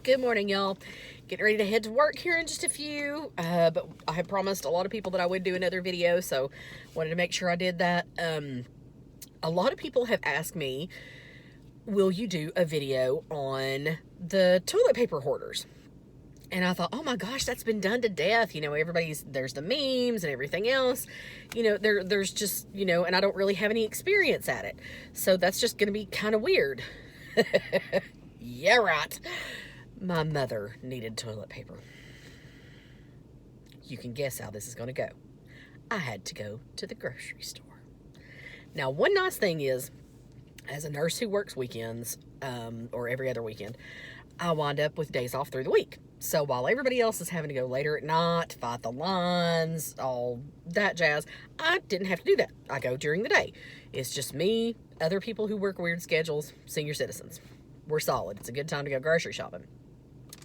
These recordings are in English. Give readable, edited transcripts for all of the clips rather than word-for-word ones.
Good morning, y'all. Getting ready to head to work here in just a few, but I had promised a lot of people that I would do another video, so wanted to make sure I did that. A lot of people have asked me, will you do a video on the toilet paper hoarders? And I thought, oh my gosh, that's been done to death. There's the memes and everything else. There's just, and I don't really have any experience at it. So that's just going to be kind of weird. Yeah, right. My mother needed toilet paper. You can guess how this is going to go. I had to go to the grocery store. Now, one nice thing is, as a nurse who works weekends, or every other weekend, I wind up with days off through the week. So while everybody else is having to go later at night, fight the lines, all that jazz, I didn't have to do that. I go during the day. It's just me, other people who work weird schedules, senior citizens. We're solid. It's a good time to go grocery shopping.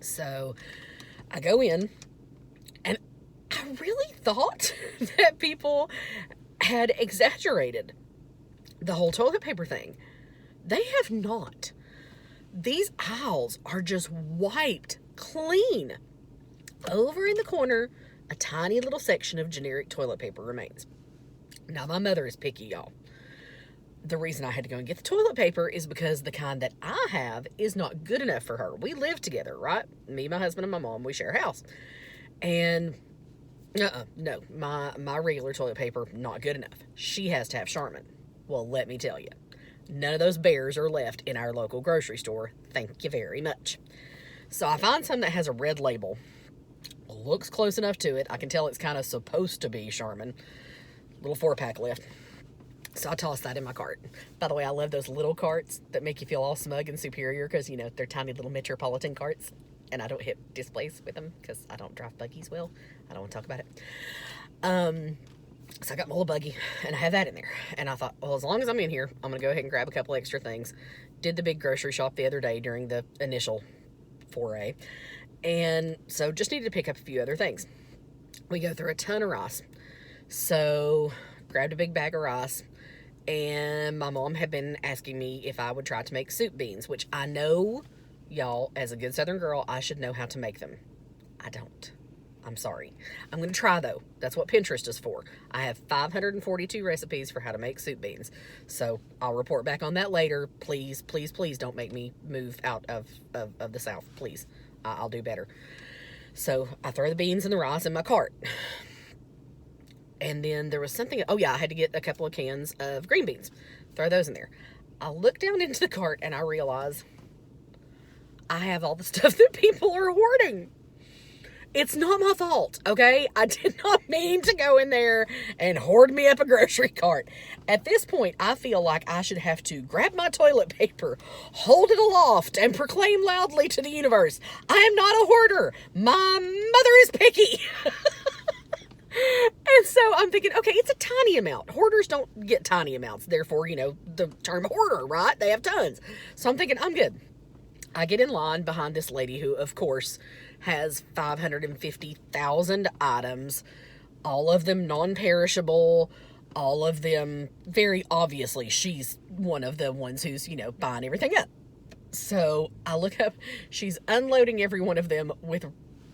So I go in, and I really thought that people had exaggerated the whole toilet paper thing. They have not. These aisles are just wiped clean. Over in the corner, a tiny little section of generic toilet paper remains. Now, my mother is picky, y'all. The reason I had to go and get the toilet paper is because the kind that I have is not good enough for her. We live together, right? Me, my husband, and my mom, we share a house. And, no, my regular toilet paper, not good enough. She has to have Charmin. Well, let me tell you, none of those bears are left in our local grocery store. Thank you very much. So I find some that has a red label. Looks close enough to it. I can tell it's kind of supposed to be Charmin. Little 4-pack left. So I tossed that in my cart. By the way, I love those little carts that make you feel all smug and superior because, they're tiny little metropolitan carts. And I don't hit displays with them because I don't drive buggies well. I don't want to talk about it. So I got my little buggy, and I have that in there. And I thought, well, as long as I'm in here, I'm going to go ahead and grab a couple extra things. Did the big grocery shop the other day during the initial foray. And so just needed to pick up a few other things. We go through a ton of rice. So grabbed a big bag of rice. And my mom had been asking me if I would try to make soup beans, which I know, y'all, as a good Southern girl, I should know how to make them. I don't. I'm sorry. I'm going to try, though. That's what Pinterest is for. I have 542 recipes for how to make soup beans. So I'll report back on that later. Please, please, please don't make me move out of the South. Please. I'll do better. So I throw the beans and the rice in my cart. And then there was something, I had to get a couple of cans of green beans. Throw those in there. I look down into the cart and I realize I have all the stuff that people are hoarding. It's not my fault, okay? I did not mean to go in there and hoard me up a grocery cart. At this point, I feel like I should have to grab my toilet paper, hold it aloft, and proclaim loudly to the universe, I am not a hoarder. My mother is picky. And so I'm thinking, okay, it's a tiny amount. Hoarders don't get tiny amounts. Therefore, the term hoarder, right? They have tons. So I'm thinking, I'm good. I get in line behind this lady who, of course, has 550,000 items, all of them non-perishable, all of them, very obviously, she's one of the ones who's, buying everything up. So I look up, she's unloading every one of them with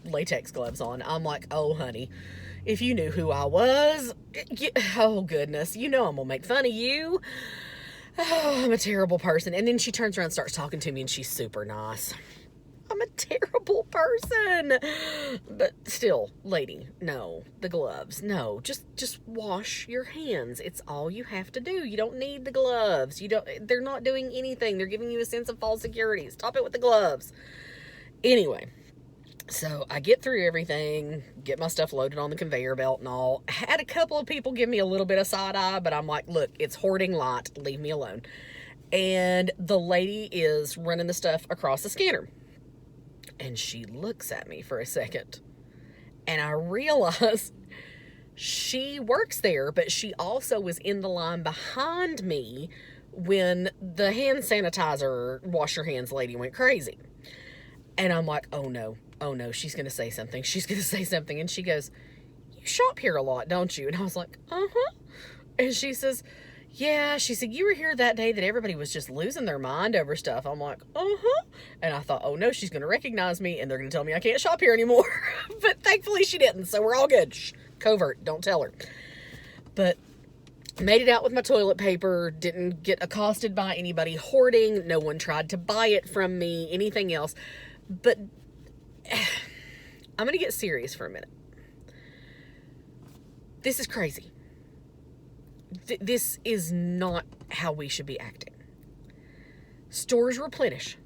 latex gloves on. I'm like, oh, honey, if you knew who I was, oh, goodness, I'm gonna make fun of you. Oh, I'm a terrible person. And then she turns around and starts talking to me, and she's super nice. I'm a terrible person. But still, lady, no. The gloves, no. Just wash your hands. It's all you have to do. You don't need the gloves. They're not doing anything. They're giving you a sense of false security. Stop it with the gloves. Anyway, so I get through everything, get my stuff loaded on the conveyor belt and all. Had a couple of people give me a little bit of side eye, but I'm like, look, it's hoarding light. Leave me alone. And the lady is running the stuff across the scanner. And she looks at me for a second. And I realize she works there, but she also was in the line behind me when the hand sanitizer, wash your hands lady went crazy. And I'm like, oh no, she's going to say something. And she goes, you shop here a lot, don't you? And I was like, uh-huh. And she says, yeah, she said, you were here that day that everybody was just losing their mind over stuff. I'm like, uh-huh. And I thought, oh no, she's going to recognize me and they're going to tell me I can't shop here anymore. But thankfully she didn't, so we're all good. Shh, covert, don't tell her. But made it out with my toilet paper, didn't get accosted by anybody hoarding, no one tried to buy it from me, anything else. But I'm going to get serious for a minute. This is crazy. This is not how we should be acting. Stores replenish.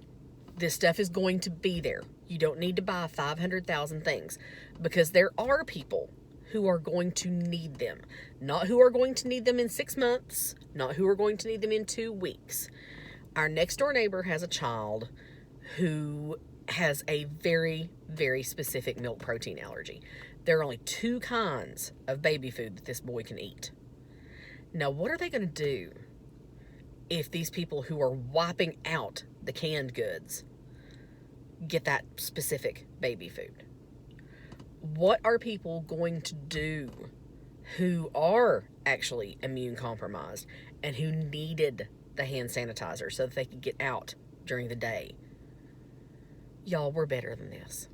This stuff is going to be there. You don't need to buy 500,000 things because there are people who are going to need them. Not who are going to need them in 6 months, not who are going to need them in 2 weeks. Our next door neighbor has a child who has a very, very specific milk protein allergy. There are only 2 kinds of baby food that this boy can eat. Now, what are they going to do if these people who are wiping out the canned goods get that specific baby food? What are people going to do who are actually immune compromised and who needed the hand sanitizer so that they could get out during the day? Y'all, we're better than this.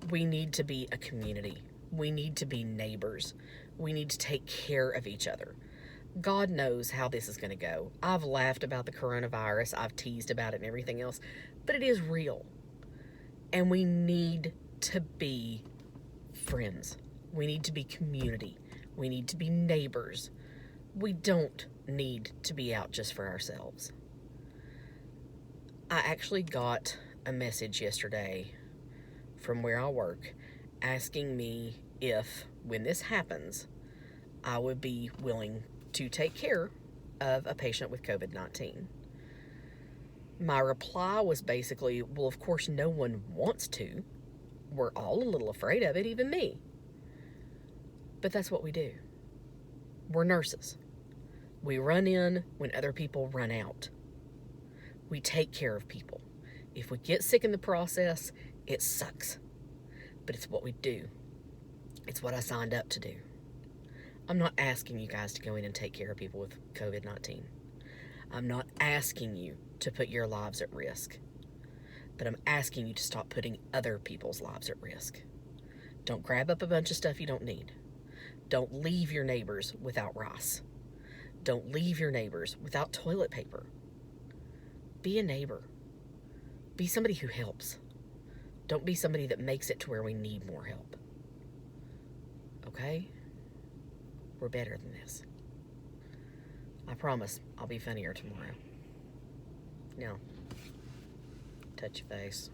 We need to be a community. We need to be neighbors. We need to take care of each other. God knows how this is going to go. I've laughed about the coronavirus. I've teased about it and everything else. But it is real. And we need to be friends. We need to be community. We need to be neighbors. We don't need to be out just for ourselves. I actually got a message yesterday from where I work asking me if, when this happens, I would be willing to take care of a patient with COVID-19. My reply was basically, well, of course, no one wants to. We're all a little afraid of it, even me. But that's what we do. We're nurses. We run in when other people run out. We take care of people. If we get sick in the process, it sucks. But it's what we do. It's what I signed up to do. I'm not asking you guys to go in and take care of people with COVID-19. I'm not asking you to put your lives at risk. But I'm asking you to stop putting other people's lives at risk. Don't grab up a bunch of stuff you don't need. Don't leave your neighbors without rice. Don't leave your neighbors without toilet paper. Be a neighbor. Be somebody who helps. Don't be somebody that makes it to where we need more help. Okay? We're better than this. I promise I'll be funnier tomorrow. Now, touch your face.